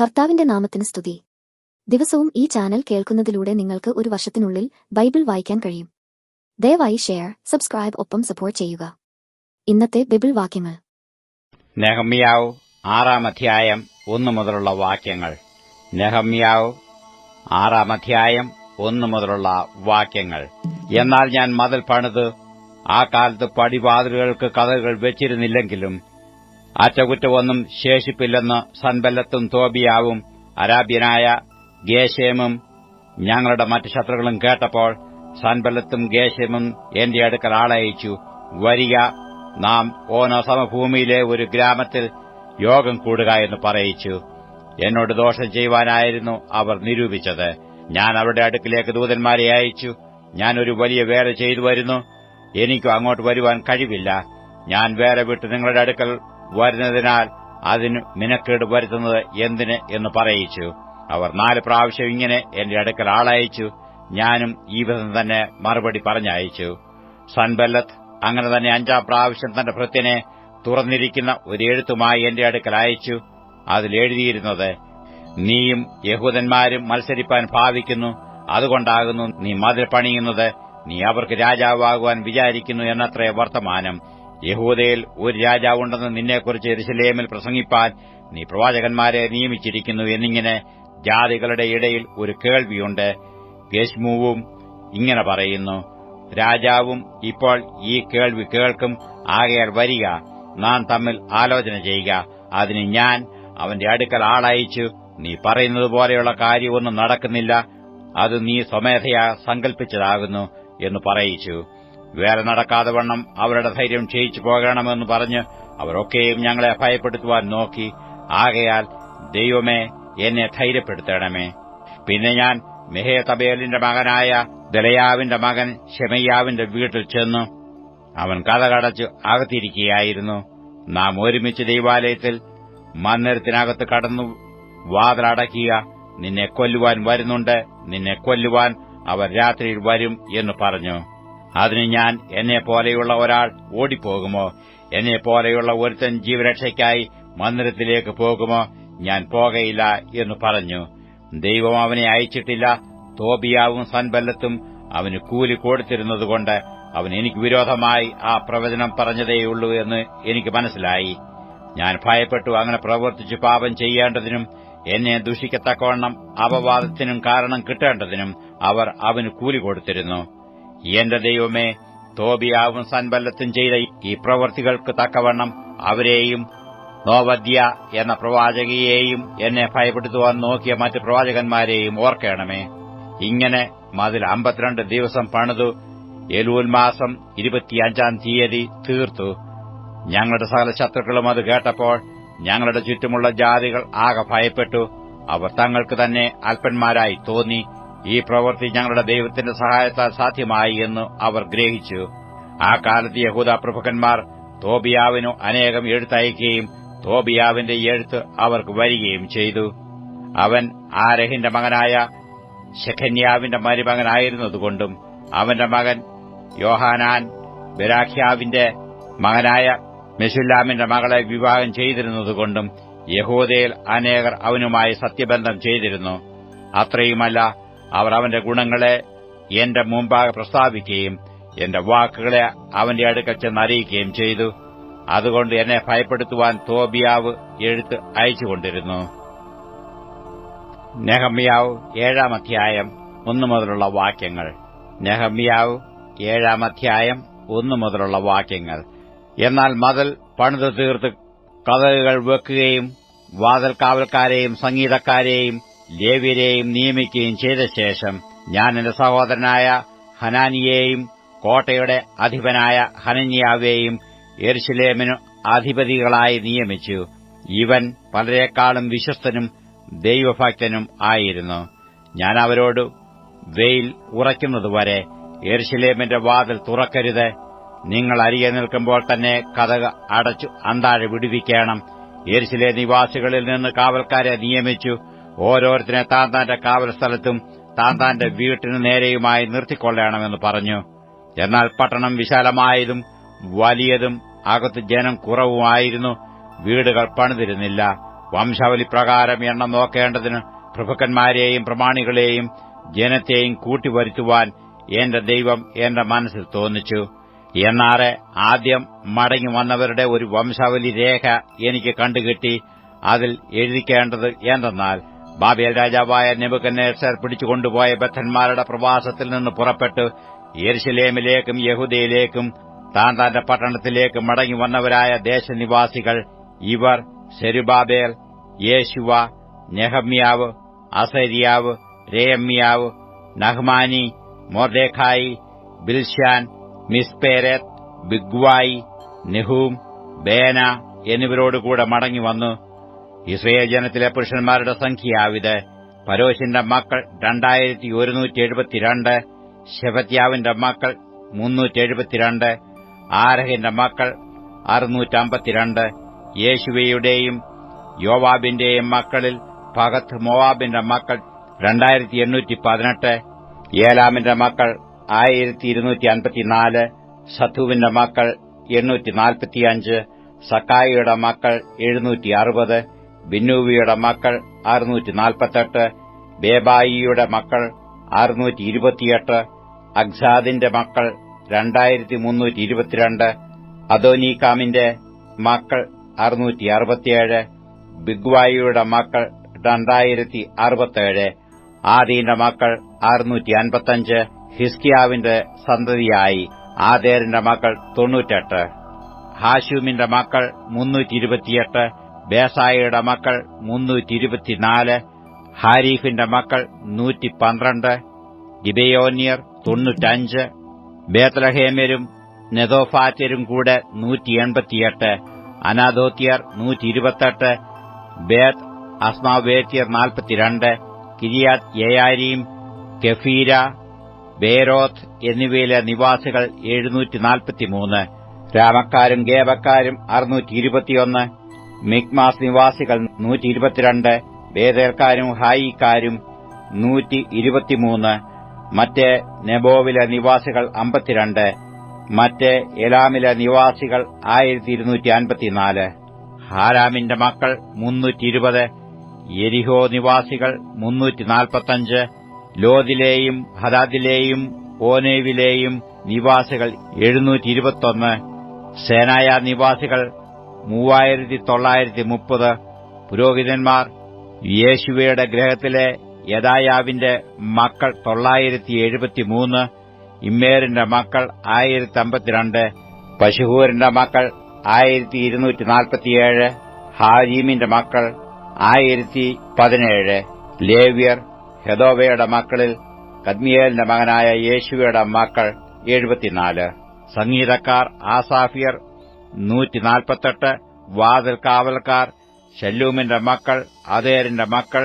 കർത്താവിന്റെ നാമത്തിന് സ്തുതി. ദിവസവും ഈ ചാനൽ കേൾക്കുന്നതിലൂടെ നിങ്ങൾക്ക് ഒരു വർഷത്തിനുള്ളിൽ ബൈബിൾ വായിക്കാൻ കഴിയും. ദയവായി ഷെയർ, സബ്സ്ക്രൈബ് ഒപ്പം സപ്പോർട്ട് ചെയ്യുക. ഇന്നത്തെ ബൈബിൾ വാക്യങ്ങൾ: നെഹമ്യാവ് 6-ാം അധ്യായം 1 മുതലുള്ള വാക്യങ്ങൾ. നെഹമ്യാവ് 6-ാം അധ്യായം 1 മുതലുള്ള വാക്യങ്ങൾ. എന്നാൽ ഞാൻ മതിൽ പണിത് ആ കാലത്ത് പടിവാതിലുകൾക്ക് കതകുകൾ വെച്ചിരുന്നില്ലെങ്കിലും അറ്റകുറ്റമൊന്നും ശേഷിപ്പില്ലെന്ന് സൻബല്ലത്തും തോബിയാവും അരാബ്യനായ ഗേശേമും ഞങ്ങളുടെ മറ്റു ശത്രുക്കളും കേട്ടപ്പോൾ സൻബല്ലത്തും ഗേശേമും എന്റെ അടുക്കൽ ആളയച്ചു, വരിക, നാം ഓനോ സമഭൂമിയിലെ ഒരു ഗ്രാമത്തിൽ യോഗം കൂടുക എന്ന് പറയിച്ചു. എന്നോട് ദോഷം ചെയ്യുവാനായിരുന്നു അവർ നിരൂപിച്ചത്. ഞാൻ അവരുടെ അടുക്കിലേക്ക് ദൂതന്മാരെ അയച്ചു, ഞാൻ ഒരു വലിയ വേല ചെയ്തു വരുന്നു, എനിക്കും അങ്ങോട്ട് വരുവാൻ കഴിവില്ല. ഞാൻ വേല വിട്ട് നിങ്ങളുടെ അടുക്കൽ വരുന്നതിനാൽ അതിന് മിനക്കേട് വരുത്തുന്നത് എന്തിന് എന്ന് പറയിച്ചു. അവർ 4 പ്രാവശ്യം ഇങ്ങനെ എന്റെ അടുക്കൽ ആളയച്ചു. ഞാനും ഈ വിധം തന്നെ മറുപടി പറഞ്ഞയച്ചു. സൻബല്ലത്ത് അങ്ങനെ തന്നെ 5-ാം പ്രാവശ്യം തന്റെ ഭൃത്യനെ തുറന്നിരിക്കുന്ന ഒരു എഴുത്തുമായി എന്റെ അടുക്കൽ അയച്ചു. അതിലെഴുതിയിരുന്നത്: നീയും യഹൂദന്മാരും മത്സരിപ്പാൻ ഭാവിക്കുന്നു, അതുകൊണ്ടാകുന്നു നീ മതിൽ പണിയുന്നത്, നീ അവർക്ക് രാജാവാകുവാൻ വിചാരിക്കുന്നു എന്നത്രേ വർത്തമാനം. യഹൂദയിൽ ഒരു രാജാവുണ്ടെന്ന് നിന്നെക്കുറിച്ച് യെരൂശലേമിൽ പ്രസംഗിപ്പാൻ നീ പ്രവാചകന്മാരെ നിയമിച്ചിരിക്കുന്നു എന്നിങ്ങനെ ജാതികളുടെ ഇടയിൽ ഒരു കേൾവിയുണ്ട്. ഗെശ്മൂവും ഇങ്ങനെ പറയുന്നു, രാജാവും ഇപ്പോൾ ഈ കേൾവി കേൾക്കും. ആകയാൽ വരിക, നാം തമ്മിൽ ആലോചന ചെയ്യുക. അതിന് ഞാൻ അവന്റെ അടുക്കൽ ആളയച്ചു, നീ പറയുന്നത് പോലെയുള്ള കാര്യമൊന്നും നടക്കുന്നില്ല, അത് നീ സ്വമേധയാ സങ്കല്പിച്ചതാകുന്നു എന്ന് പറയിച്ചു. വേറെ നടക്കാതെ വണ്ണം അവരുടെ ധൈര്യം ക്ഷയിച്ചു പോകണമെന്ന് പറഞ്ഞ് അവരൊക്കെയും ഞങ്ങളെ ഭയപ്പെടുത്തുവാൻ നോക്കി. ആകയാൽ ദൈവമേ, എന്നെ ധൈര്യപ്പെടുത്തണമേ. പിന്നെ ഞാൻ മെഹേതബേലിന്റെ മകനായ ദലയാവിന്റെ മകൻ ശെമയ്യാവിന്റെ വീട്ടിൽ ചെന്നു. അവൻ കതകടച്ച് അകത്തിരിക്കുകയായിരുന്നു. നാം ഒരുമിച്ച് ദൈവാലയത്തിൽ മന്ദിരത്തിനകത്ത് കടന്നു വാതിലടയ്ക്കുക, നിന്നെ കൊല്ലുവാൻ വരുന്നുണ്ട്, നിന്നെ കൊല്ലുവാൻ അവർ രാത്രിയിൽ വരും എന്ന് പറഞ്ഞു. അതിന് ഞാൻ, എന്നെപ്പോലെയുള്ള ഒരാൾ ഓടിപ്പോകുമോ? എന്നെപ്പോലെയുള്ള ഒരുത്തൻ ജീവരക്ഷയ്ക്കായി മന്ദിരത്തിലേക്ക് പോകുമോ? ഞാൻ പോകയില്ല എന്ന് പറഞ്ഞു. ദൈവം അവനെ അയച്ചിട്ടില്ല. തോബിയാവും സൻബല്ലത്തും അവന് കൂലി കൊടുത്തിരുന്നതുകൊണ്ട് അവൻ എനിക്ക് വിരോധമായി ആ പ്രവചനം പറഞ്ഞതേയുള്ളൂ എന്ന് എനിക്ക് മനസ്സിലായി. ഞാൻ ഭയപ്പെട്ടു. അങ്ങനെ പ്രവർത്തിച്ചു പാപം ചെയ്യേണ്ടതിനും എന്നെ ദുഷിക്കത്തക്കവണ്ണം അപവാദത്തിനും കാരണം കിട്ടേണ്ടതിനും അവർ അവന് കൂലി കൊടുത്തിരുന്നു. എന്റെ ദൈവമേ, തോബിയാവും സൻബല്ലത്തും ചെയ്ത ഈ പ്രവൃത്തികൾക്ക് തക്കവണ്ണം അവരെയും നോവദ്യ എന്ന പ്രവാചകയെയും എന്നെ ഭയപ്പെടുത്തുവാൻ നോക്കിയ മറ്റ് പ്രവാചകന്മാരെയും ഓർക്കണമേ. ഇങ്ങനെ മതിൽ 52 ദിവസം പണിതു എലൂൽ മാസം 25-ാം തീയതി തീർത്തു. ഞങ്ങളുടെ സകല ശത്രുക്കളും അത് കേട്ടപ്പോൾ ഞങ്ങളുടെ ചുറ്റുമുള്ള ജാതികൾ ആകെ ഭയപ്പെട്ടു. അവർ തങ്ങൾക്ക് തന്നെ അല്പന്മാരായി തോന്നി. ഈ പ്രവൃത്തി ഞങ്ങളുടെ ദൈവത്തിന്റെ സഹായത്താൽ സാധ്യമായി എന്ന് അവർ ഗ്രഹിച്ചു. ആ കാലത്ത് യഹൂദാ പ്രഭുക്കന്മാർ തോബിയാവിനു അനേകം എഴുത്തയക്കുകയും തോബിയാവിന്റെ എഴുത്ത് അവർക്ക് വരികയും ചെയ്തു. അവൻ ആരഹിന്റെ മകനായ ശെഖന്യാവിന്റെ മരുമകനായിരുന്നതുകൊണ്ടും അവന്റെ മകൻ യോഹാനാൻ ബെരാഖ്യാവിന്റെ മകനായ മെശുല്ലാമിന്റെ മകളെ വിവാഹം ചെയ്തിരുന്നതുകൊണ്ടും യഹൂദയിൽ അനേകർ അവനുമായി സത്യബന്ധം ചെയ്തിരുന്നു. അത്രയുമല്ല, അവർ അവന്റെ ഗുണങ്ങളെ എന്റെ മുമ്പാകെ പ്രസ്താവിക്കുകയും എന്റെ വാക്കുകളെ അവന്റെ അടുക്കൽ ചെന്ന് അറിയിക്കുകയും ചെയ്തു. അതുകൊണ്ട് എന്നെ ഭയപ്പെടുത്തുവാൻ തോബിയാവ് എഴുത്ത് അയച്ചുകൊണ്ടിരുന്നു. നെഹമ്യാവ് 7-ാം അധ്യായം 1 മുതലുള്ള വാക്യങ്ങൾ. നെഹമ്യാവ് 7-ാം അധ്യായം 1 മുതലുള്ള വാക്യങ്ങൾ. എന്നാൽ മതിൽ പണിതു തീർത്ത് കതകുകൾ വെക്കുകയും വാതിൽ കാവൽക്കാരെയും സംഗീതക്കാരെയും ലേവ്യരെയും നിയമിക്കുകയും ചെയ്ത ശേഷം ഞാൻ എന്റെ സഹോദരനായ ഹനാനിയെയും കോട്ടയുടെ അധിപനായ ഹനന്യാവെയും യെരൂശലേമിനു അധിപതികളായി നിയമിച്ചു. ഇവൻ പലരെക്കാളും വിശ്വസ്തനും ദൈവഭക്തനും ആയിരുന്നു. ഞാൻ അവരോട്, വെയിൽ ഉറയ്ക്കുന്നതുവരെ യെരൂശലേമിന്റെ വാതിൽ തുറക്കരുത്. നിങ്ങൾ അരികെ നിൽക്കുമ്പോൾ തന്നെ കതക് അടച്ചു അന്താഴ വിടുവിക്കണം. യെരൂശലേം നിവാസികളിൽ നിന്ന് കാവൽക്കാരെ നിയമിച്ചു. ഓരോരുത്തരെ താൻ താന്റെ കാവൽ സ്ഥലത്തും താൻ താന്റെ വീട്ടിനു നേരെയുമായി നിർത്തിക്കൊള്ളണമെന്ന് പറഞ്ഞു. എന്നാൽ പട്ടണം വിശാലമായതും വലിയതും അകത്ത് ജനം കുറവുമായിരുന്നു. വീടുകൾ പണിതിരുന്നില്ല. വംശാവലിപ്രകാരം എണ്ണം നോക്കേണ്ടതിന് പ്രഭുക്കന്മാരെയും പ്രമാണികളെയും ജനത്തെയും കൂട്ടിവരുത്തുവാൻ എന്റെ ദൈവം എന്റെ മനസ്സിൽ തോന്നിച്ചു. എന്നാറെ ആദ്യം മടങ്ങി വന്നവരുടെ ഒരു വംശാവലി രേഖ എനിക്ക് കണ്ടുകിട്ടി. അതിൽ എഴുതിക്കേണ്ടത് എന്തെന്നാൽ, ബാബേൽ രാജാവായ നെബൂഖദ്നേസർ പിടിച്ചുകൊണ്ടുപോയ ബദ്ധന്മാരുടെ പ്രവാസത്തിൽ നിന്ന് പുറപ്പെട്ട് യെരുശലേമിലേക്കും യഹൂദയിലേക്കും താൻ തന്റെ പട്ടണത്തിലേക്ക് മടങ്ങി വന്നവരായ ദേശനിവാസികൾ ഇവർ സെരുബാബേൽ, യേശുവ, നെഹമ്യാവ്, അസര്യാവ്, രയമ്യാവ്, നഹ്മാനി, മൊർദെഖായി, ബിൽശാൻ, മിസ്പേരത്ത്, ബിഗ്വായി, നെഹൂം, ബേന എന്നിവരോടുകൂടെ മടങ്ങിവന്നു. ഇസ്രായേൽ ജനത്തിലെ പുരുഷന്മാരുടെ സംഖ്യയാവിത്: പരോശിന്റെ മക്കൾ 2172, ശെഫത്യാവിന്റെ മക്കൾ 372, ആരഹിന്റെ മക്കൾ 652, യേശുവയുടെയും യോവാബിന്റെയും മക്കളിൽ പകത്ത് മോവാബിന്റെ മക്കൾ 2818, ഏലാമിന്റെ മക്കൾ 1254, സത്തുവിന്റെ മക്കൾ 845, സക്കായിയുടെ മക്കൾ 760, ബിന്നൂവിയുടെ മക്കൾ 648, ബേബായിയുടെ മക്കൾ 628, അഗ്സാദിന്റെ മക്കൾ 2322, അദോനീകാമിന്റെ മക്കൾ 667, ബിഗ്വായിയുടെ മക്കൾ 2067, ആദീന്റെ മക്കൾ 655, ഹിസ്കിയാവിന്റെ സന്തതിയായി ആദേറിന്റെ മക്കൾ 98, ഹാശൂമിന്റെ മക്കൾ 328, ബേസായയുടെ മക്കൾ 324, ഹാരീഫിന്റെ മക്കൾ 112, ഗിബെയോന്യർ 95, ബേത്ലഹേമ്യരും നെതോഫാത്യരും കൂടെ 188, അനാദോത്യർ 128, ബേത്ത് അസ്മാവേത്യർ 42, കിരിയാത്ത് യെയാരീം, കെഫീര, ബേരോത്ത് എന്നിവയിലെ നിവാസികൾ 743, രാമക്കാരും ഗേബക്കാരും 621, മിക്മാസ് നിവാസികൾ 122, ബേതേൽക്കാരും ഹായിക്കാരും 123, മറ്റേ നെബോവിലെ നിവാസികൾ 52, മറ്റേ എലാമിലെ നിവാസികൾ 1254, ഹാരാമിന്റെ മക്കൾ 320, യെരിഹോ നിവാസികൾ 345, ലോദിലെയും ഹദാദിലെയും ഓനേവിലെയും നിവാസികൾ 721, സേനായ നിവാസികൾ 3930, പുരോഹിതന്മാർ യേശുവയുടെ ഗൃഹത്തിലെ യദായാവിന്റെ മക്കൾ 973, ഇമ്മേറിന്റെ മക്കൾ 1052, പശുഹൂരിന്റെ മക്കൾ 1247, ഹാരീമിന്റെ മക്കൾ 1017, ലേവ്യർ ഹെദോവയുടെ മക്കളിൽ കദ്മിയേലിന്റെ മകനായ യേശുവയുടെ മക്കൾ 74, സംഗീതക്കാർ ആസാഫ്യർ 148, വാതിൽ കാവൽക്കാർ ശല്ലൂമിന്റെ മക്കൾ, അതേരിന്റെ മക്കൾ,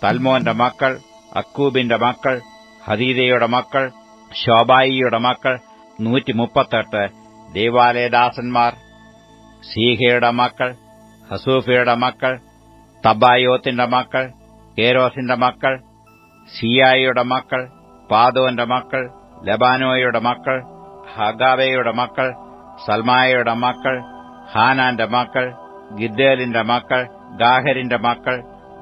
തൽമോന്റെ മക്കൾ, അക്കൂബിന്റെ മക്കൾ, ഹദീദയുടെ മക്കൾ, ശോബായിയുടെ മക്കൾ 138, ദേവാലയദാസന്മാർ സീഹയുടെ മക്കൾ, ഹസൂഫയുടെ മക്കൾ, തബായോത്തിന്റെ മക്കൾ, കേരോസിന്റെ മക്കൾ, സിയായിയുടെ മക്കൾ, പാദോന്റെ മക്കൾ, ലബാനോയുടെ മക്കൾ, ഹഗാബയുടെ മക്കൾ, സൽമായയുടെ മക്കൾ, ഹാനാന്റെ മക്കൾ, ഗിദ്ദേലിന്റെ മക്കൾ, ഗാഹരിന്റെ മക്കൾ,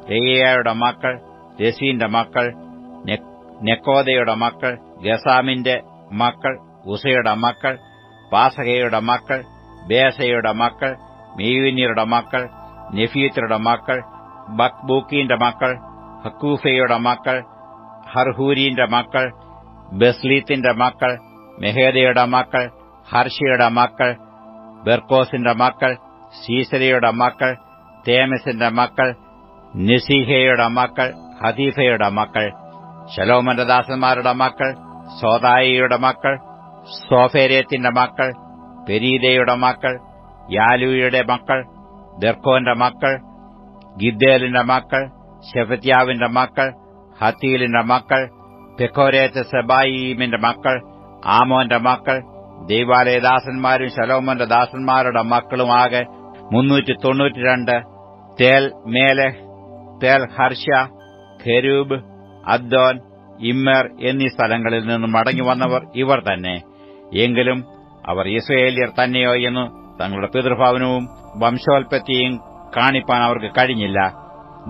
രേയയുടെ മക്കൾ, രസീന്റെ മക്കൾ, നെക്കോദയുടെ മക്കൾ, ഗസാമിന്റെ മക്കൾ, ഉസയുടെ മക്കൾ, പാസഹയുടെ മക്കൾ, ബേസയുടെ മക്കൾ, മെയ്യൂന്യരുടെ മക്കൾ, നെഫീത്തരുടെ മക്കൾ, ബക്ബൂക്കിന്റെ മക്കൾ, ഹക്കൂഫയുടെ മക്കൾ, ഹർഹൂരിന്റെ മക്കൾ, ബസ്ലീത്തിന്റെ മക്കൾ, മെഹേദയുടെ മക്കൾ, ഹർഷയുടെ മക്കൾ, ബെർക്കോസിന്റെ മക്കൾ, സീസരയുടെ മക്കൾ, തേമസിന്റെ മക്കൾ, നിസീഹയുടെ മക്കൾ, ഹദീഫയുടെ മക്കൾ, ശലോമന്റെ ദാസന്മാരുടെ മക്കൾ, സോദായിയുടെ മക്കൾ, സോഫേരേത്തിന്റെ മക്കൾ, പെരീദയുടെ മക്കൾ, യാലൂയുടെ മക്കൾ, ദർക്കോന്റെ മക്കൾ, ഗിദ്ദേലിന്റെ മക്കൾ, ശെഫത്യാവിന്റെ മക്കൾ, ഹത്തീലിന്റെ മക്കൾ, പെക്കോരേത്ത് സെബായീമിന്റെ മക്കൾ, ആമോന്റെ മക്കൾ, ദൈവാലയദാസന്മാരും ശലോമോന്റെ ദാസന്മാരുടെ മക്കളുമാകെ 392, തേൽ മേലെഹ്, തേൽ ഹർഷ, ഖെരൂബ്, അദ്ദോൻ, ഇമ്മർ എന്നീ സ്ഥലങ്ങളിൽ നിന്ന് മടങ്ങിവന്നവർ ഇവർ തന്നെ. എങ്കിലും അവർ ഇസ്രായേല്യർ തന്നെയോ എന്ന് തങ്ങളുടെ പിതൃഭവനവും വംശോൽപ്പത്തിയും കാണിപ്പാൻ അവർക്ക് കഴിഞ്ഞില്ല.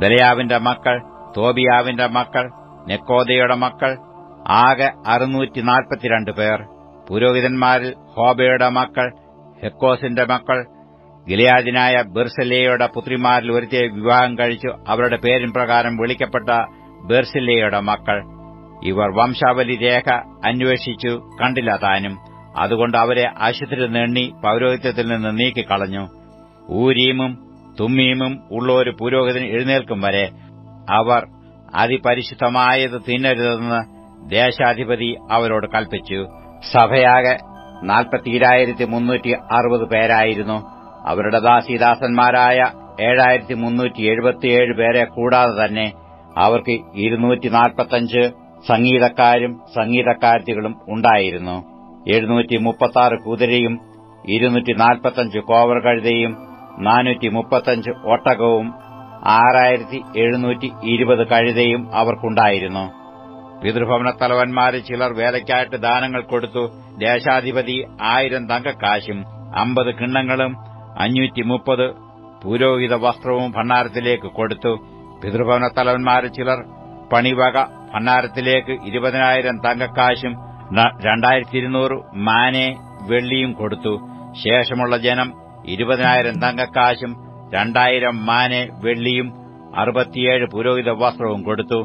ദലയാവിന്റെ മക്കൾ, തോബിയാവിന്റെ മക്കൾ, നെക്കോദയുടെ മക്കൾ ആകെ 642 പേർ. പുരോഹിതന്മാരിൽ ഹോബയുടെ മക്കൾ, ഹെക്കോസിന്റെ മക്കൾ, ഗിലെയാദിനായ ബെർസലേയുടെ പുത്രിമാരിൽ ഒരുത്തിയെ വിവാഹം കഴിച്ചു അവരുടെ പേരിൻ പ്രകാരം വിളിക്കപ്പെട്ട ബെർസലേയുടെ മക്കൾ. ഇവർ വംശാവലി രേഖ അന്വേഷിച്ചു കണ്ടില്ല താനും. അതുകൊണ്ട് അവരെ അശുദ്ധരിൽ എണ്ണി പൌരോഹിത്യത്തിൽ നിന്ന് നീക്കിക്കളഞ്ഞു. ഊരീമും തുമ്മീമും ഉള്ള ഒരു പുരോഹിതൻ എഴുന്നേൽക്കും വരെ അവർ അതിപരിശുദ്ധമായത് തിന്നരുതെന്ന് ദേശാധിപതി അവരോട് കൽപ്പിച്ചു. സഭയാകെ 42,360 പേരായിരുന്നു. അവരുടെ ദാസീദാസന്മാരായ 7,377 പേരെ കൂടാതെ തന്നെ അവർക്ക് 245 സംഗീതക്കാരും സംഗീതക്കാരത്തികളും ഉണ്ടായിരുന്നു. 736 കുതിരയും 245 കോവർ കഴുതയും 435 ഒട്ടകവും 6,720 കഴുതയും അവർക്കുണ്ടായിരുന്നു. പിതൃഭവന തലവന്മാരിൽ ചിലർ വേലയ്ക്കായിട്ട് ദാനങ്ങൾ കൊടുത്തു. ദേശാധിപതി 1000 തങ്കക്കാശും 50 കിണ്ണങ്ങളും 530 പുരോഹിത വസ്ത്രവും ഭണ്ഡാരത്തിലേക്ക് കൊടുത്തു. പിതൃഭവന തലവന്മാരിൽ ചിലർ പണിവക ഭണ്ഡാരത്തിലേക്ക് 20,000 തങ്കക്കാശും 2,200 മാനെ വെള്ളിയും കൊടുത്തു. ശേഷമുള്ള ജനം 20,000 തങ്കക്കാശും 2,000 മാനെ വെള്ളിയും 67 പുരോഹിത വസ്ത്രവും കൊടുത്തു.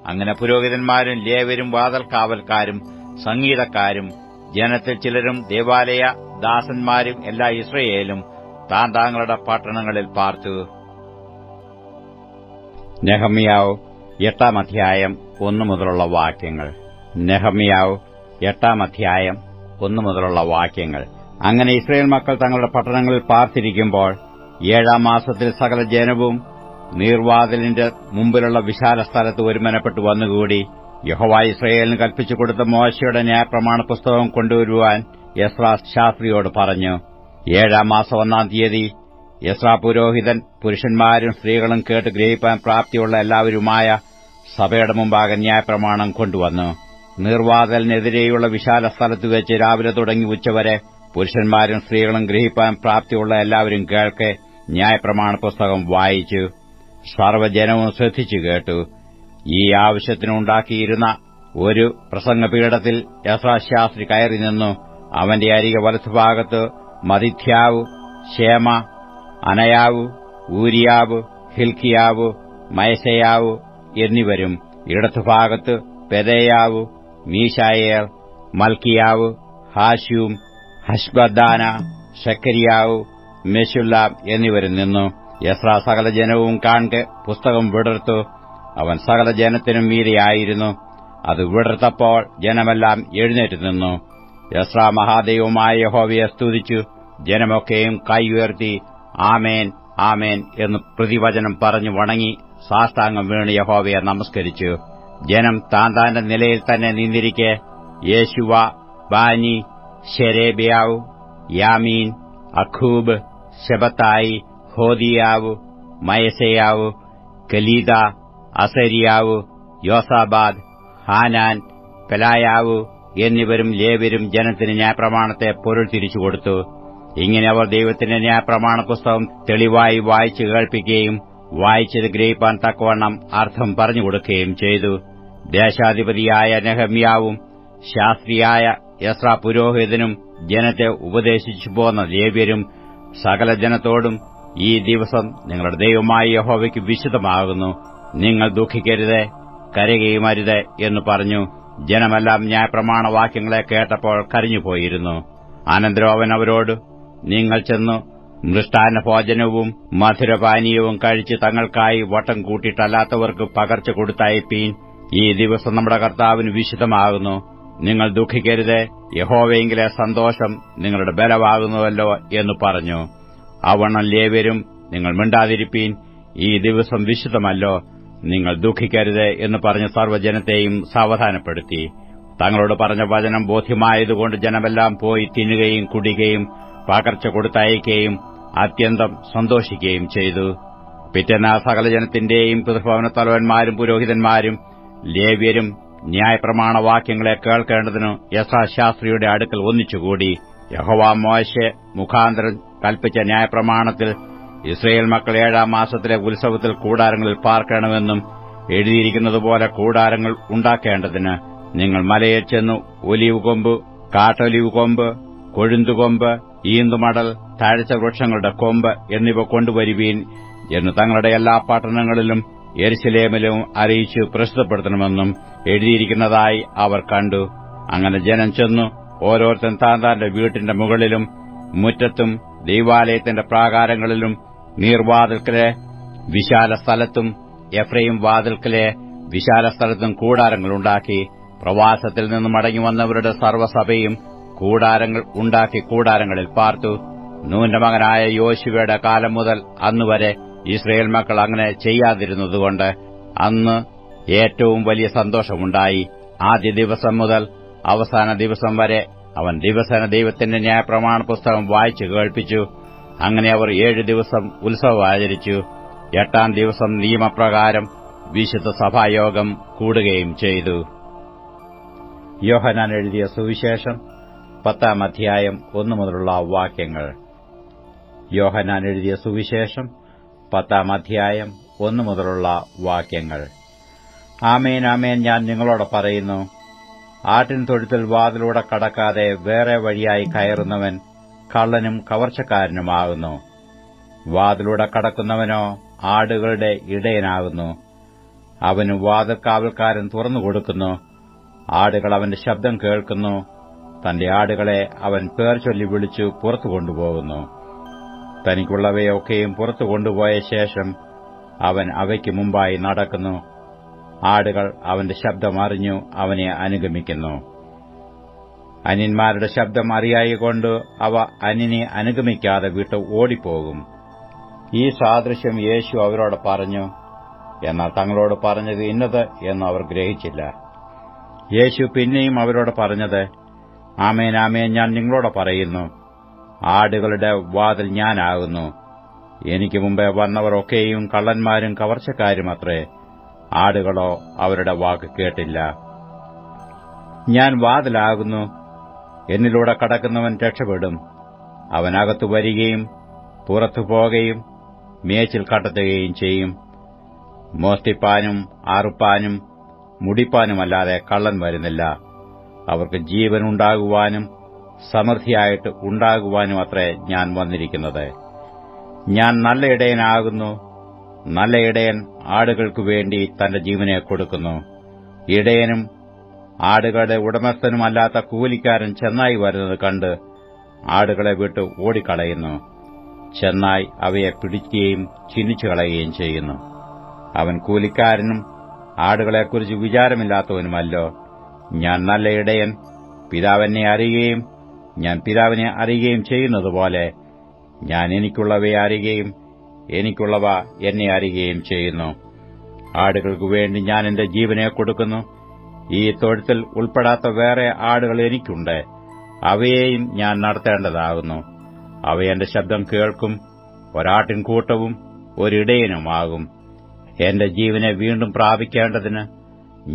അങ്ങനെ പുരോഹിതന്മാരും ലേവ്യരും വാതിൽകാവൽക്കാരും സംഗീതക്കാരും ജനത്തിൽ ചിലരും ദേവാലയ ദാസന്മാരും എല്ലാ ഇസ്രായേലും താന്താങ്ങളുടെ പട്ടണങ്ങളിൽ പാർത്തു. നെഹമ്യാവ് 8-ാം അധ്യായം 1 മുതലുള്ള വാക്യങ്ങൾ. നെഹമ്യാവ് 8-ാം അധ്യായം 1 മുതലുള്ള വാക്യങ്ങൾ. അങ്ങനെ ഇസ്രായേൽ മക്കൾ തങ്ങളുടെ പട്ടണങ്ങളിൽ പാർത്തിരിക്കുമ്പോൾ 7-ാം മാസത്തിൽ സകല ജനവും നീർവാതിലിന്റെ മുമ്പിലുള്ള വിശാല സ്ഥലത്ത് ഒരുമനപ്പെട്ടു വന്നുകൂടി. യഹോവ ഇസ്രായേലിന് കൽപ്പിച്ചു കൊടുത്ത മോശയുടെ ന്യായപ്രമാണ പുസ്തകം കൊണ്ടുവരുവാൻ എസ്രാ ശാസ്ത്രിയോട് പറഞ്ഞു. 7-ാം മാസം 1-ാം തീയതി എസ്രാ പുരോഹിതൻ പുരുഷന്മാരും സ്ത്രീകളും കേട്ട് ഗ്രഹിപ്പാൻ പ്രാപ്തിയുള്ള എല്ലാവരുമായ സഭയുടെ മുമ്പാകെ ന്യായപ്രമാണം കൊണ്ടുവന്നു. നീർവാതിലിനെതിരെയുള്ള വിശാല സ്ഥലത്ത് വെച്ച് രാവിലെ തുടങ്ങി ഉച്ചവരെ പുരുഷന്മാരും സ്ത്രീകളും ഗ്രഹിപ്പാൻ പ്രാപ്തിയുള്ള എല്ലാവരും കേൾക്കെ ന്യായപ്രമാണ പുസ്തകം വായിച്ചു. സർവ്വജനവും ശ്രദ്ധിച്ചു കേട്ടു. ഈ ആവശ്യത്തിനുണ്ടാക്കിയിരുന്ന ഒരു പ്രസംഗപീഠത്തിൽ എസ്രാ ശാസ്ത്രി കയറി നിന്നു. അവന്റെ അരികെ വലത്തുഭാഗത്ത് മതിഥ്യാവ്, ശേമ, അനയാവ്, ഊരിയാവ്, ഹിൽക്കിയാവ്, മയസയാവ് എന്നിവരും ഇടത്തുഭാഗത്ത് പെദയാവ്, മീശായേൽ, മൽക്കിയാവ്, ഹാശൂം, ഹഷ്ബദ്ദാന, ശക്കരിയാവ്, മെശുല്ലാം എന്നിവരും നിന്നു. എസ്രാ സകല ജനവും കാൺകെ പുസ്തകം വിടർത്തു. അവൻ സകല ജനത്തിനും മീതെയായിരുന്നു. അത് വിടർത്തപ്പോൾ ജനമെല്ലാം എഴുന്നേറ്റ് നിന്നു. എസ്രാ മഹാദൈവമായ യഹോവയെ സ്തുതിച്ചു. ജനമൊക്കെയും കൈ ഉയർത്തി ആമേൻ ആമേൻ എന്ന് പ്രതിവചനം പറഞ്ഞു വണങ്ങി സാഷ്ടാംഗം വീണ് യഹോവയെ നമസ്കരിച്ചു. ജനം താന്താന്റെ നിലയിൽ തന്നെ നിന്നിരിക്കെ യേശുവ, ബാനി, ശെരേബ്യാവ്, യാമീൻ, അഖൂബ്, ശെബത്തായി, ഹോദിയാവ്, മയസയാവ്, കലീദ, അസരിയാവ്, യോസാബാദ്, ഹാനാൻ, പെലായാവ് എന്നിവരും ലേവ്യരും ജനത്തിന് ന്യായപ്രമാണത്തെ പൊരുൾ തിരിച്ചുകൊടുത്തു. ഇങ്ങനെ അവർ ദൈവത്തിന്റെ ന്യായപ്രമാണ പുസ്തകം തെളിവായി വായിച്ചു കേൾപ്പിക്കുകയും വായിച്ചത് ഗ്രഹിപ്പാൻ തക്കവണ്ണം അർത്ഥം പറഞ്ഞുകൊടുക്കുകയും ചെയ്തു. ദേശാധിപതിയായ നെഹമ്യാവും ശാസ്ത്രിയായ എസ്രാ പുരോഹിതനും ജനത്തെ ഉപദേശിച്ചു പോന്ന ലേവ്യരും സകല ജനത്തോടും ഈ ദിവസം നിങ്ങളുടെ ദൈവമായ യഹോവയ്ക്ക് വിശുദ്ധമാകുന്നു. നിങ്ങൾ ദുഃഖിക്കരുത്, കരയുകയുമരുത് എന്ന് പറഞ്ഞു. ജനമെല്ലാം ന്യായപ്രമാണ വാക്യങ്ങളെ കേട്ടപ്പോൾ കരഞ്ഞുപോയിരുന്നു. അനന്തരം അവൻ അവരോട്, നിങ്ങൾ ചെന്നു മൃഷ്ടാന്ന ഭോജനവും മധുരപാനീയവും കഴിച്ച് തങ്ങൾക്കായി വട്ടം കൂട്ടിയിട്ടല്ലാത്തവർക്ക് പകർച്ച കൊടുത്തയപ്പീൻ. ഈ ദിവസം നമ്മുടെ കർത്താവിന് വിശുദ്ധമാകുന്നു. നിങ്ങൾ ദുഃഖിക്കരുത്, യഹോവയെങ്കിലെ സന്തോഷം നിങ്ങളുടെ ബലമാകുന്നുവല്ലോ എന്ന് പറഞ്ഞു. അവണ്ണം ലേവ്യരും നിങ്ങൾ മിണ്ടാതിരിപ്പീൻ, ഈ ദിവസം വിശുദ്ധമല്ലോ, നിങ്ങൾ ദുഃഖിക്കരുത് എന്ന് പറഞ്ഞ് സർവ്വജനത്തെയും സാവധാനപ്പെടുത്തി. തങ്ങളോട് പറഞ്ഞ വചനം ബോധ്യമായതുകൊണ്ട് ജനമെല്ലാം പോയി തിന്നുകയും കുടിക്കുകയും പകർച്ച കൊടുത്തയക്കുകയും അത്യന്തം സന്തോഷിക്കുകയും ചെയ്തു. പിറ്റേന്നാൾ സകല ജനത്തിന്റെയും പിതൃഭവന തലവന്മാരും പുരോഹിതന്മാരും ലേവ്യരും ന്യായപ്രമാണ വാക്യങ്ങളെ കേൾക്കേണ്ടതിനു എസ്രാ ശാസ്ത്രിയുടെ അടുക്കൽ ഒന്നിച്ചുകൂടി. യഹോവ മോശെ മുഖാന്തരം കൽപ്പിച്ച ന്യായപ്രമാണത്തിൽ ഇസ്രായേൽ മക്കൾ 7-ാം മാസത്തിലെ ഉത്സവത്തിൽ കൂടാരങ്ങളിൽ പാർക്കണമെന്നും എഴുതിയിരിക്കുന്നതുപോലെ കൂടാരങ്ങൾ ഉണ്ടാക്കേണ്ടതിന് നിങ്ങൾ മലയിൽ ചെന്ന് ഒലിവ് കൊമ്പ്, കാട്ടൊലിവ് കൊമ്പ്, കൊഴുന്തുകൊമ്പ്, ഈന്തുമടൽ, താഴ്ച വൃക്ഷങ്ങളുടെ കൊമ്പ് എന്നിവ കൊണ്ടുവരുവീൻ എന്ന് തങ്ങളുടെ എല്ലാ പട്ടണങ്ങളിലും യെരുശലേമിലും അറിയിച്ചു പ്രസിദ്ധപ്പെടുത്തണമെന്നും എഴുതിയിരിക്കുന്നതായി അവർ കണ്ടു. അങ്ങനെ ജനം ചെന്നു ഓരോരുത്തൻ താന്താന്റെ വീട്ടിന്റെ മുകളിലും മുറ്റത്തും ദൈവാലയത്തിന്റെ പ്രാകാരങ്ങളിലും നീർവാതിൽക്കലെ വിശാല സ്ഥലത്തും എഫ്രൈം വാതിൽക്കലെ വിശാല സ്ഥലത്തും കൂടാരങ്ങളുണ്ടാക്കി. പ്രവാസത്തിൽ നിന്ന് മടങ്ങിവന്നവരുടെ സർവ്വസഭയും കൂടാരങ്ങൾ ഉണ്ടാക്കി കൂടാരങ്ങളിൽ പാർത്തു. നൂന്റെ മകനായ യോശുവയുടെ കാലം മുതൽ അന്നുവരെ ഇസ്രായേൽ മക്കൾ അങ്ങനെ ചെയ്യാതിരുന്നതുകൊണ്ട് അന്ന് ഏറ്റവും വലിയ സന്തോഷമുണ്ടായി. ആദ്യ ദിവസം മുതൽ അവസാന ദിവസം വരെ അവൻ ദിവസേന ദൈവത്തിന്റെ ന്യായപ്രമാണ പുസ്തകം വായിച്ചു കേൾപ്പിച്ചു. അങ്ങനെ അവർ 7 ദിവസം ഉത്സവം ആചരിച്ചു. 8-ാം ദിവസം നിയമപ്രകാരം വിശുദ്ധ സഭായോഗം കൂടുകയും ചെയ്തു. യോഹന്നാൻ എഴുതിയ സുവിശേഷം 10-ാം അധ്യായം 1 മുതലുള്ള വാക്യങ്ങൾ. യോഹന്നാൻ എഴുതിയ സുവിശേഷം 10-ാം അധ്യായം 1 മുതലുള്ള വാക്യങ്ങൾ. ആമേൻ ആമേൻ, ഞാൻ നിങ്ങളോട് പറയുന്നു, ആട്ടിൻ തൊഴുത്തിൽ വാതിലൂടെ കടക്കാതെ വേറെ വഴിയായി കയറുന്നവൻ കള്ളനും കവർച്ചക്കാരനുമാകുന്നു. വാതിലൂടെ കടക്കുന്നവനോ ആടുകളുടെ ഇടയനാകുന്നു. അവന് വാതിൽക്കാവൽക്കാരൻ തുറന്നുകൊടുക്കുന്നു. ആടുകൾ അവന്റെ ശബ്ദം കേൾക്കുന്നു. തന്റെ ആടുകളെ അവൻ പേർ ചൊല്ലി വിളിച്ചു പുറത്തു കൊണ്ടുപോകുന്നു. തനിക്കുള്ളവയൊക്കെയും പുറത്തു കൊണ്ടുപോയ ശേഷം അവൻ അവയ്ക്ക് മുമ്പായി നടക്കുന്നു. ആടുകൾ അവന്റെ ശബ്ദം അറിഞ്ഞു അവനെ അനുഗമിക്കുന്നു. അന്യന്മാരുടെ ശബ്ദം അറിയായികൊണ്ട് അവ അന്യനെ അനുഗമിക്കാതെ വിട്ട് ഓടിപ്പോകും. ഈ സാദൃശ്യം യേശു അവരോട് പറഞ്ഞു. എന്നാൽ തങ്ങളോട് പറഞ്ഞത് ഇന്നത് എന്ന് അവർ ഗ്രഹിച്ചില്ല. യേശു പിന്നെയും അവരോട് പറഞ്ഞത്, ആമേൻ ആമേൻ, ഞാൻ നിങ്ങളോട് പറയുന്നു, ആടുകളുടെ വാതിൽ ഞാനാകുന്നു. എനിക്ക് മുമ്പേ വന്നവർ ഒക്കെയും കള്ളന്മാരും കവർച്ചക്കാരുമത്രേ. ആടുകളോ അവരുടെ വാക്ക് കേട്ടില്ല. ഞാൻ വാതിലാകുന്നു. എന്നിലൂടെ കടക്കുന്നവൻ രക്ഷപ്പെടും. അവനകത്തു വരികയും പുറത്തു പോകുകയും മേച്ചിൽ കണ്ടെത്തുകയും ചെയ്യും. മോഷ്ടിപ്പാനും അറുപ്പാനും മുടിപ്പാനുമല്ലാതെ കള്ളൻ വരുന്നില്ല. അവർക്ക് ജീവൻ ഉണ്ടാകുവാനും സമൃദ്ധിയായിട്ട് ഉണ്ടാകുവാനും അത്രേ ഞാൻ വന്നിരിക്കുന്നത്. ഞാൻ നല്ല ഇടയനാകുന്നു. നല്ല ഇടയൻ ആടുകൾക്കു വേണ്ടി തന്റെ ജീവനെ കൊടുക്കുന്നു. ഇടയനും ആടുകളുടെ ഉടമസ്ഥനുമല്ലാത്ത കൂലിക്കാരൻ ചെന്നായി വരുന്നത് കണ്ട് ആടുകളെ വിട്ട് ഓടിക്കളയുന്നു. ചെന്നായി അവയെ പിടിക്കുകയും ചിന്നിച്ചുകളയുകയും ചെയ്യുന്നു. അവൻ കൂലിക്കാരനും ആടുകളെക്കുറിച്ച് വിചാരമില്ലാത്തവനുമല്ലോ. ഞാൻ നല്ല ഇടയൻ. പിതാവെന്നെ അറിയുകയും ഞാൻ പിതാവിനെ അറിയുകയും ചെയ്യുന്നതുപോലെ ഞാൻ എനിക്കുള്ളവയെ അറിയുകയും എനിക്കുള്ളവ എന്നെ അറിയുകയും ചെയ്യുന്നു. ആടുകൾക്കു വേണ്ടി ഞാൻ എന്റെ ജീവനെ കൊടുക്കുന്നു. ഈ തൊഴുത്തിൽ ഉൾപ്പെടാത്ത വേറെ ആടുകൾ എനിക്കുണ്ട്. അവയെയും ഞാൻ നടത്തേണ്ടതാകുന്നു. അവ എന്റെ ശബ്ദം കേൾക്കും. ഒരാട്ടിൻകൂട്ടവും ഒരിടയനുമാകും. എന്റെ ജീവനെ വീണ്ടും പ്രാപിക്കേണ്ടതിന്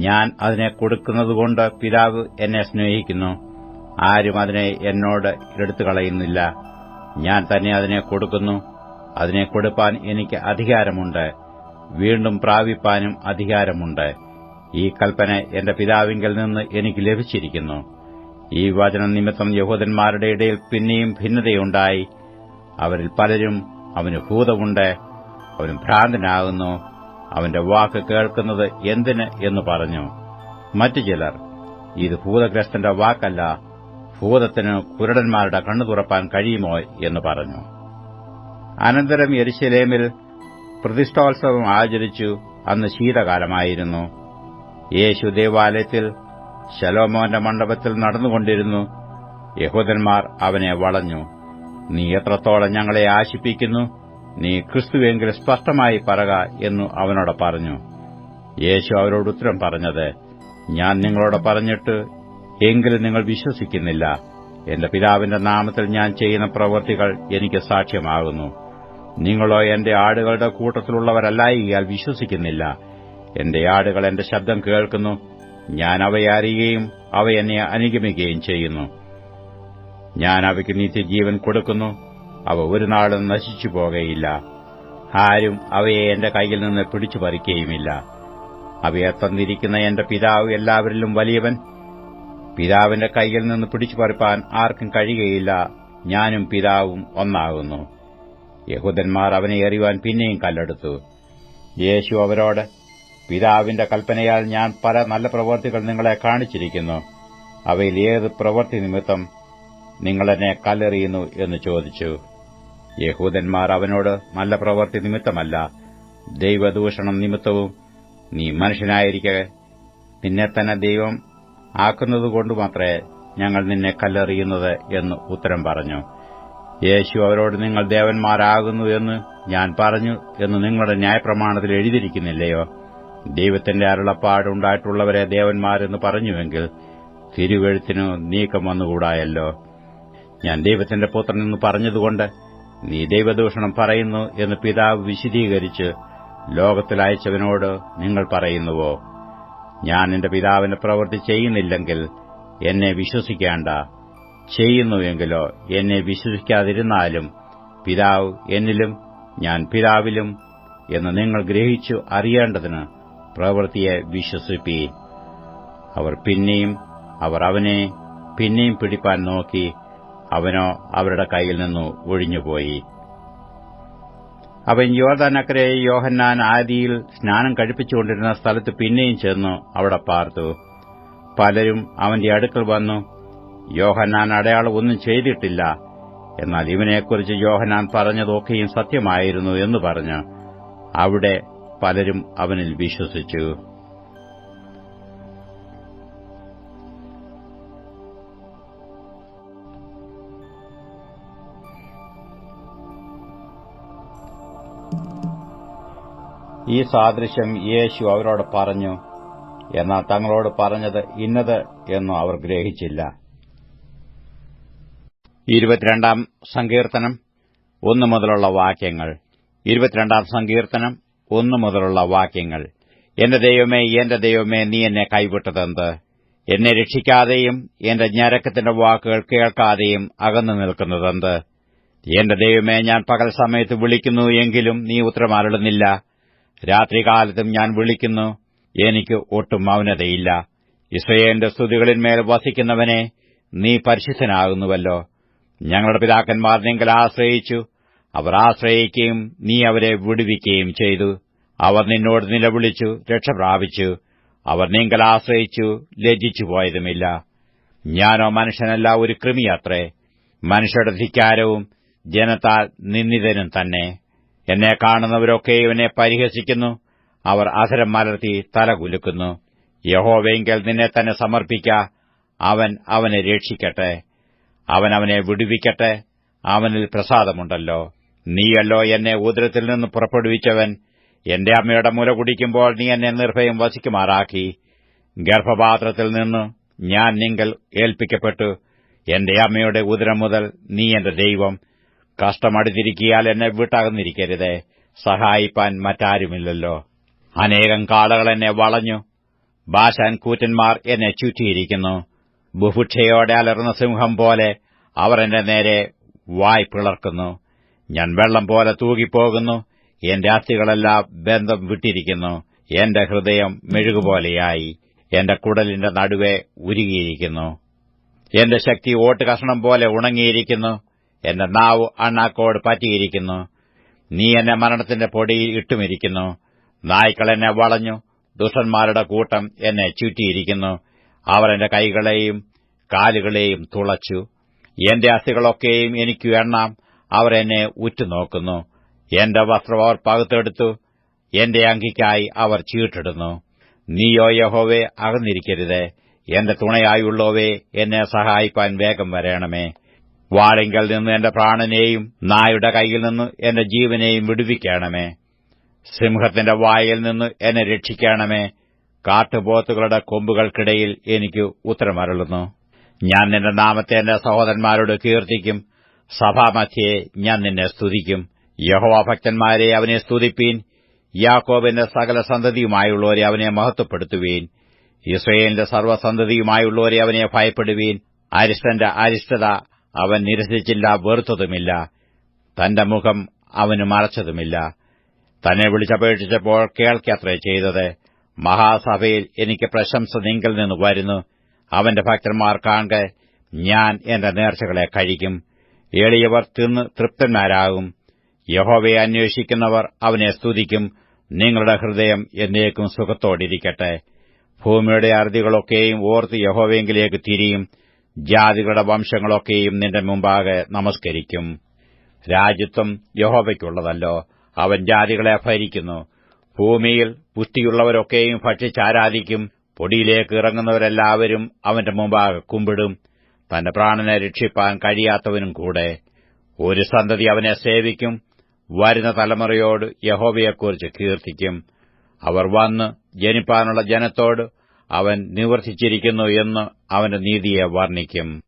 ഞാൻ അതിനെ കൊടുക്കുന്നതുകൊണ്ട് പിതാവ് എന്നെ സ്നേഹിക്കുന്നു. ആരും അതിനെ എന്നോട് എടുത്തുകളയുന്നില്ല. ഞാൻ തന്നെ അതിനെ കൊടുക്കുന്നു. അതിനെ കൊടുപ്പാൻ എനിക്ക് അധികാരമുണ്ട്. വീണ്ടും പ്രാപിപ്പാനും അധികാരമുണ്ട്. ഈ കൽപ്പന എന്റെ പിതാവിങ്കൽ നിന്ന് എനിക്ക് ലഭിച്ചിരിക്കുന്നു. ഈ വചനം നിമിത്തം യഹൂദന്മാരുടെ ഇടയിൽ പിന്നെയും ഭിന്നതയുണ്ടായി. അവരിൽ പലരും അവന് ഭൂതമുണ്ട്, അവൻ ഭ്രാന്തനാകുന്നു, അവന്റെ വാക്ക് കേൾക്കുന്നത് എന്തിന് എന്ന് പറഞ്ഞു. മറ്റു ചിലർ, ഇത് ഭൂതഗ്രസ്തന്റെ വാക്കല്ല, ഭൂതത്തിന് കുരുടന്മാരുടെ കണ്ണു തുറപ്പാൻ കഴിയുമോ എന്ന് പറഞ്ഞു. അനന്തരം യെരുശലേമിൽ പ്രതിഷ്ഠോത്സവം ആചരിച്ചു. അന്ന് ശീതകാലമായിരുന്നു. യേശു ദേവാലയത്തിൽ ശലോമോന്റെ മണ്ഡപത്തിൽ നടന്നുകൊണ്ടിരുന്നു. യഹൂദന്മാർ അവനെ വളഞ്ഞു. നീ എത്രത്തോളം ഞങ്ങളെ ആശിപ്പിക്കുന്നു? നീ ക്രിസ്തുവെങ്കിൽ സ്പഷ്ടമായി പറക എന്നു അവനോട് പറഞ്ഞു. യേശു അവരോട് ഉത്തരം പറഞ്ഞത്, ഞാൻ നിങ്ങളോട് പറഞ്ഞിട്ട് എങ്കിലും നിങ്ങൾ വിശ്വസിക്കുന്നില്ല. എന്റെ പിതാവിന്റെ നാമത്തിൽ ഞാൻ ചെയ്യുന്ന പ്രവൃത്തികൾ എനിക്ക് സാക്ഷ്യമാകുന്നു. നിങ്ങളോ എന്റെ ആടുകളുടെ കൂട്ടത്തിലുള്ളവരല്ലായികയാൽ വിശ്വസിക്കുന്നില്ല. എന്റെ ആടുകൾ എന്റെ ശബ്ദം കേൾക്കുന്നു. ഞാൻ അവയെ അറിയുകയും അവ എന്നെ അനുഗമിക്കുകയും ചെയ്യുന്നു. ഞാൻ അവയ്ക്ക് നിത്യജീവൻ കൊടുക്കുന്നു. അവ ഒരു നാളും നശിച്ചു പോകുകയില്ല. ആരും അവയെ എന്റെ കൈയിൽ നിന്ന് പിടിച്ചു പറിക്കുകയുമില്ല. അവയെ തന്നിരിക്കുന്ന എന്റെ പിതാവ് എല്ലാവരിലും വലിയവൻ. പിതാവിന്റെ കൈയിൽ നിന്ന് പിടിച്ചു പറിപ്പാൻ ആർക്കും കഴിയുകയില്ല. ഞാനും പിതാവും ഒന്നാകുന്നു. യഹൂദന്മാർ അവനെ എറിയുവാൻ പിന്നെയും കല്ലെടുത്തു. യേശു അവരോട്, പിതാവിന്റെ കൽപ്പനയാൽ ഞാൻ പല നല്ല പ്രവൃത്തികൾ നിങ്ങളെ കാണിച്ചിരിക്കുന്നു. അവയിൽ ഏത് പ്രവൃത്തി നിമിത്തം നിങ്ങളെന്നെ കല്ലെറിയുന്നു എന്ന് ചോദിച്ചു. യഹൂദന്മാർ അവനോട്, നല്ല പ്രവൃത്തി നിമിത്തമല്ല, ദൈവദൂഷണം നിമിത്തവും നീ മനുഷ്യനായിരിക്കെ നിന്നെ തന്നെ ദൈവം ആക്കുന്നതുകൊണ്ടുമാത്രേ ഞങ്ങൾ നിന്നെ കല്ലെറിയുന്നത് എന്ന് ഉത്തരം പറഞ്ഞു. യേശു അവരോട്, നിങ്ങൾ ദേവന്മാരാകുന്നു എന്ന് ഞാൻ പറഞ്ഞു എന്ന് നിങ്ങളുടെ ന്യായപ്രമാണത്തിൽ എഴുതിയിരിക്കുന്നില്ലയോ? ദൈവത്തിന്റെ അരുളപ്പാടുണ്ടായിട്ടുള്ളവരെ ദേവന്മാരെന്ന് പറഞ്ഞുവെങ്കിൽ തിരുവെഴുത്തിനു നീക്കം വന്നുകൂടായല്ലോ. ഞാൻ ദൈവത്തിന്റെ പുത്രനെന്ന് പറഞ്ഞതുകൊണ്ട് നീ ദൈവദൂഷണം പറയുന്നു എന്ന് പിതാവ് വിശദീകരിച്ച് ലോകത്തിൽ അയച്ചവനോട് നിങ്ങൾ പറയുന്നുവോ? ഞാൻ എന്റെ പിതാവിന്റെ പ്രവൃത്തി ചെയ്യുന്നില്ലെങ്കിൽ എന്നെ വിശ്വസിക്കേണ്ട. ചെയ്യുന്നുവെങ്കിലോ എന്നെ വിശ്വസിക്കാതിരുന്നാലും പിതാവ് എന്നിലും ഞാൻ പിതാവിലും എന്ന് നിങ്ങൾ ഗ്രഹിച്ചു അറിയേണ്ടതിന് പ്രവൃത്തിയെ വിശ്വസിപ്പീൻ. അവർ അവനെ പിന്നെയും പിടിപ്പാൻ നോക്കി. അവനോ അവരുടെ കൈയിൽ നിന്നു ഒഴിഞ്ഞുപോയി. അവൻ യോർദാനക്കരെ യോഹന്നാൻ ആദിയിൽ സ്നാനം കഴിപ്പിച്ചുകൊണ്ടിരുന്ന സ്ഥലത്ത് പിന്നെയും ചെന്നു അവിടെ പാർത്തു. പലരും അവന്റെ അടുക്കൽ വന്നു, യോഹന്നാൻ അടയാളം ഒന്നും ചെയ്തിട്ടില്ല, എന്നാൽ ഇവനെക്കുറിച്ച് യോഹന്നാൻ പറഞ്ഞതൊക്കെയും സത്യമായിരുന്നു എന്ന് പറഞ്ഞു അവിടെ പലരും അവനിൽ വിശ്വസിച്ചു. ഈ സാദൃശ്യം യേശു അവരോട് പറഞ്ഞു. എന്നാൽ തങ്ങളോട് പറഞ്ഞത് ഇന്നത് എന്നു അവർ ഗ്രഹിച്ചില്ല. 22-ാം സങ്കീർത്തനം 1 മുതലുള്ള വാക്യങ്ങൾ. 22-ാം സങ്കീർത്തനം 1 മുതലുള്ള വാക്യങ്ങൾ. എന്റെ ദൈവമേ, നീ എന്നെ കൈവിട്ടതെന്ത്? എന്നെ രക്ഷിക്കാതെയും എന്റെ ഞരക്കത്തിന്റെ വാക്കുകൾ കേൾക്കാതെയും അകന്നു നിൽക്കുന്നതെന്ത്? എന്റെ ദൈവമേ, ഞാൻ പകൽ സമയത്ത് വിളിക്കുന്നു, എങ്കിലും നീ ഉത്തരമരുളുന്നില്ല. രാത്രികാലത്തും ഞാൻ വിളിക്കുന്നു, എനിക്ക് ഒട്ടും മൗനതയില്ല. യിസ്രായേലിന്റെ സ്തുതികളിന്മേൽ വസിക്കുന്നവനെ, നീ പരിശുദ്ധനാകുന്നുവല്ലോ. ഞങ്ങളുടെ പിതാക്കന്മാർ നിങ്കൽ ആശ്രയിച്ചു, അവർ ആശ്രയിക്കുകയും നീ അവരെ വിടുവിക്കുകയും ചെയ്തു. അവർ നിന്നോട് നിലവിളിച്ചു, രക്ഷപ്രാപിച്ചു. അവർ നിങ്കൽ ആശ്രയിച്ചു, ലജ്ജിച്ചുപോയതുമില്ല. ഞാനോ മനുഷ്യനല്ല, ഒരു കൃമിയത്രേ, മനുഷ്യരുടെ ധിക്കാരവും ജനത്താൽ നിന്ദിതനും തന്നെ. എന്നെ കാണുന്നവരൊക്കെ ഇവനെ പരിഹസിക്കുന്നു. അവർ അധരം മലർത്തി തല കുലുക്കുന്നു. യഹോവയെങ്കിൽ നിന്നെ തന്നെ സമർപ്പിക്ക. അവൻ അവനെ രക്ഷിക്കട്ടെ, അവൻ അവനെ വിടുവിക്കട്ടെ. അവനിൽ പ്രസാദമുണ്ടല്ലോ. നീയല്ലോ എന്നെ ഉദരത്തിൽ നിന്ന് പുറപ്പെടുവിച്ചവൻ. എന്റെ അമ്മയുടെ മുല കുടിക്കുമ്പോൾ നീ എന്നെ നിർഭയം വസിക്കുമാറാക്കി. ഗർഭപാത്രത്തിൽ നിന്ന് ഞാൻ നിങ്കൽ ഏൽപ്പിക്കപ്പെട്ടു. എന്റെ അമ്മയുടെ ഉദരം മുതൽ നീ എന്റെ ദൈവം. കഷ്ടമടുത്തിരിക്കിയാൽ എന്നെ വിട്ടകന്നിരിക്കരുതേ. സഹായിപ്പാൻ മറ്റാരുമില്ലല്ലോ. അനേകം കാളകൾ എന്നെ വളഞ്ഞു, ബാശാൻ കൂറ്റന്മാർ എന്നെ ചുറ്റിയിരിക്കുന്നു. ബുഭുക്ഷയോടെ അലർന്ന സിംഹം പോലെ അവർ എന്റെ നേരെ വായ് പിളർക്കുന്നു. ഞാൻ വെള്ളം പോലെ തൂകിപ്പോകുന്നു. എന്റെ അസ്ഥികളെല്ലാം ബന്ധം വിട്ടിരിക്കുന്നു. എന്റെ ഹൃദയം മെഴുകുപോലെയായി. എന്റെ കുടലിന്റെ നടുവെ ഉരുകിയിരിക്കുന്നു. എന്റെ ശക്തി ഓട്ടുകഷണം പോലെ ഉണങ്ങിയിരിക്കുന്നു. എന്റെ നാവ് അണ്ണാക്കോട് പറ്റിയിരിക്കുന്നു. നീ എന്നെ മരണത്തിന്റെ പൊടിയിൽ ഇട്ടുമിരിക്കുന്നു. നായ്ക്കൾ എന്നെ വളഞ്ഞു, ദുഷ്ടന്മാരുടെ കൂട്ടം എന്നെ ചുറ്റിയിരിക്കുന്നു. അവർ എന്റെ കൈകളെയും കാലുകളെയും തുളച്ചു. എന്റെ അസ്ഥികളൊക്കെയും എനിക്കു എണ്ണാം. അവർ എന്നെ ഉറ്റുനോക്കുന്നു. എന്റെ വസ്ത്രം അവർ പകുത്തെടുത്തു. എന്റെ അങ്കിക്കായി അവർ ചീട്ടിടുന്നു. നീയോ യഹോവേ, അകന്നിരിക്കരുതേ. എന്റെ തുണയായുള്ളോവേ, എന്നെ സഹായിപ്പാൻ വേഗം വരേണമേ. വാളിങ്കൽ നിന്ന് എന്റെ പ്രാണനെയും നായുടെ കൈയിൽ നിന്ന് എന്റെ ജീവനെയും വിടുവിക്കണമേ. സിംഹത്തിന്റെ വായിൽ നിന്ന് എന്നെ രക്ഷിക്കണമേ. കാട്ടുപോത്തുകളുടെ കൊമ്പുകൾക്കിടയിൽ എനിക്ക് ഉത്തരമരുളുന്നു. ഞാൻ നിന്റെ നാമത്തെ എന്റെ സഹോദരന്മാരോട് കീർത്തിക്കും. സഭാമധ്യേ ഞാൻ നിന്നെ സ്തുതിക്കും. യഹോവാഭക്തന്മാരെ അവനെ സ്തുതിപ്പീൻ. യാക്കോബിന്റെ സകല സന്തതിയുമായുള്ളവരെ അവനെ മഹത്വപ്പെടുത്തുവീൻ. യിസ്രായേലിന്റെ സർവ്വസന്തതിയുമായുള്ളവരെ അവനെ ഭയപ്പെടുവീൻ. അരിഷ്ടന്റെ അരിഷ്ടത അവൻ നിരസിച്ചില്ല, വെറുത്തതുമില്ല. തന്റെ മുഖം അവന് മറച്ചതുമില്ല. തന്നെ വിളിച്ചപേക്ഷിച്ചപ്പോൾ കേൾക്കത്രേ ചെയ്തത്. മഹാസഭയിൽ എനിക്ക് പ്രശംസ നിങ്കിൽ നിന്ന് വരുന്നു. അവന്റെ ഭക്തന്മാർ കാണെ ഞാൻ എന്റെ നേർച്ചകളെ കഴിക്കും. എളിയവർ തിന്ന് തൃപ്തന്മാരാകും. യഹോവയെ അന്വേഷിക്കുന്നവർ അവനെ സ്തുതിക്കും. നിങ്ങളുടെ ഹൃദയം എന്നേക്കും സുഖത്തോടിരിക്കട്ടെ. ഭൂമിയുടെ അറുതികളൊക്കെയും ഓർത്ത് യഹോവയെങ്കിലേക്ക് തിരിയും. ജാതികളുടെ വംശങ്ങളൊക്കെയും നിന്റെ മുമ്പാകെ നമസ്കരിക്കും. രാജ്യത്വം യഹോവയ്ക്കുള്ളതല്ലോ, അവൻ ജാതികളെ ഭരിക്കുന്നു. ഭൂമിയിൽ പുഷ്ടിയുള്ളവരൊക്കെയും ഭക്ഷിച്ചാരാധിക്കും. പൊടിയിലേക്ക് ഇറങ്ങുന്നവരെല്ലാവരും അവന്റെ മുമ്പാകെ കുമ്പിടും. തന്റെ പ്രാണനെ രക്ഷിപ്പാൻ കഴിയാത്തവനും കൂടെ. ഒരു സന്തതി അവനെ സേവിക്കും. വരുന്ന തലമുറയോട് യഹോവയെക്കുറിച്ച് കീർത്തിക്കും. അവർ വന്ന് ജനിപ്പാനുള്ള ജനത്തോട് അവൻ നിവർത്തിച്ചിരിക്കുന്നു എന്ന് അവന്റെ നീതിയെ വർണ്ണിക്കും.